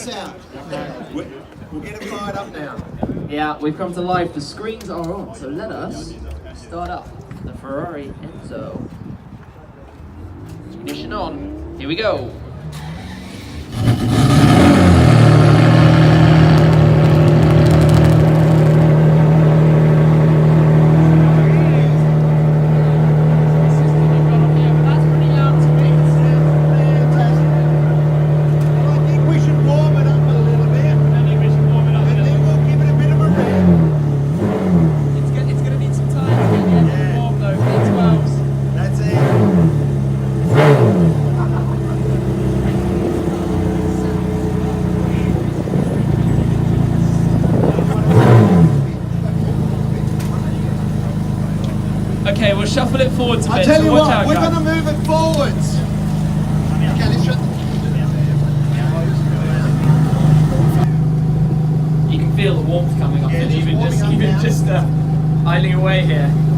miss out. We'll get it fired up now. Yeah, we've come to life. The screens are on, so let us start up the Ferrari Enzo. Ignition on. Here we go. Okay, we'll shuffle it forwards a bit. I'll tell you so watch what, out, we're guys. going to move it forwards. Okay, let's shut You can feel the warmth coming off Yeah, it, just even warming up now. just idling away here.